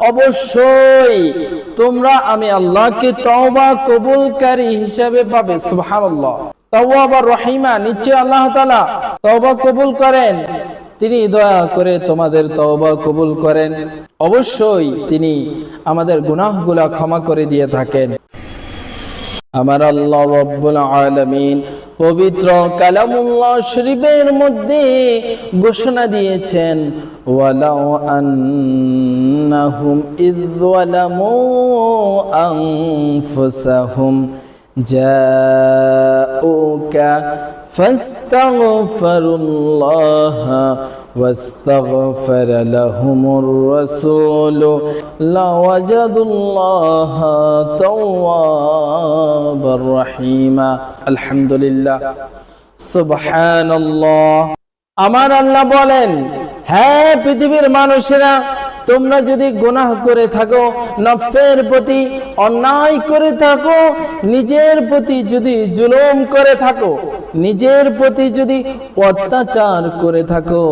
অবশ্যই তোমরা আমি আল্লাহকে তওবা কবুলকারী হিসেবে পাবে। সুবহানাল্লাহ। তাওয়াবার রহিমা, নিশ্চয় আল্লাহ তাআলা তওবা কবুল করেন, তিনি দয়া করে তোমাদের তওবা কবুল করেন। অবশ্যই তিনি আমাদের গুনাহগুলো ক্ষমা করে দিয়ে থাকেন। আমার আল্লাহ রাব্বুল আলামিন পবিত্র কালামুল্লাহ শরীফের মধ্যে ঘোষণা দিয়েছেন, ওয়ালাউ আন্নাহুম ইয যালামু আনফুসাহুম জাউকা ফাস্তাগফিরুল্লাহা واستغفر لهم الرسول لوجدوا الله توابا رحيما। الحمد لله سبحان الله। আমার আল্লাহ বলেন, হ্যাঁ পৃথিবীর মানুষেরা, তোমরা যদি গুনাহ করে থাকো, নফসের প্রতি অন্যায় করে থাকো, নিজের প্রতি যদি জুলুম করে থাকো, নিজের প্রতি যদি অত্যাচার করে থাকো,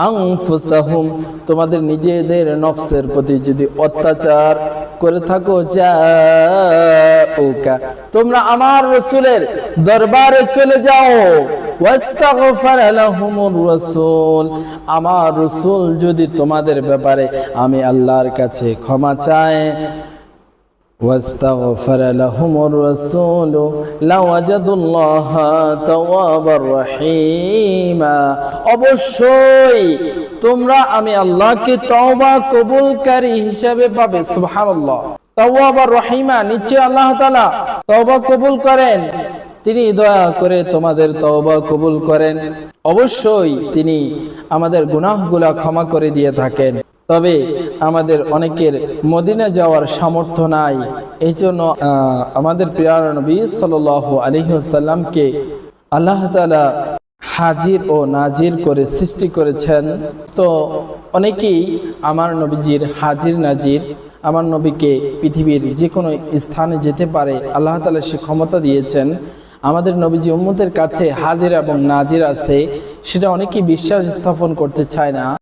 আনফুসাহুম, তোমাদের নিজেদের নফসের প্রতি যদি অত্যাচার করে থাকো, জাউকা, তোমরা আমার রাসূলের দরবারে চলে যাও, ওয়াস্তাগফার লাহুমুর রাসূল, আমার রাসূল যদি তোমাদের ব্যাপারে আমি আল্লাহর কাছে ক্ষমা চায়, ওয়াস্তাগফার লাহুমুর রাসূল লাওয়াজাদুল্লাহা তাওয়াবার রহিমা, অবশ্যই তোমরা আমি আল্লাহকে তওবা কবুলকারী হিসেবে পাবে। সুবহানাল্লাহ। তাওয়াবার রহিমা, নিশ্চয় আল্লাহ তাআলা তওবা কবুল করেন, তিনি দয়া করে তোমাদের তওবা কবুল করেন। অবশ্যই তিনি আমাদের গুনাহগুলো ক্ষমা করে দিয়ে থাকেন। তবে আমাদের অনেকের মদিনা যাওয়ার সামর্থ্য নাই, এই জন্য আমাদের প্রিয় নবী সাল্লাল্লাহু আলাইহি ওয়াসাল্লামকে আল্লাহ তাআলা হাজির ও নাজির করে সৃষ্টি করেছেন। তো অনেকেই আমার নবীজির হাজির নাজির, আমার নবীকে পৃথিবীর যে কোনো স্থানে যেতে পারে, আল্লাহ তাআলা সে ক্ষমতা দিয়েছেন। আমাদের নবীজি উম্মতের কাছে হাজির এবং নাজির আছে, সেটা অনেকেই বিশ্বাস স্থাপন করতে চায় না।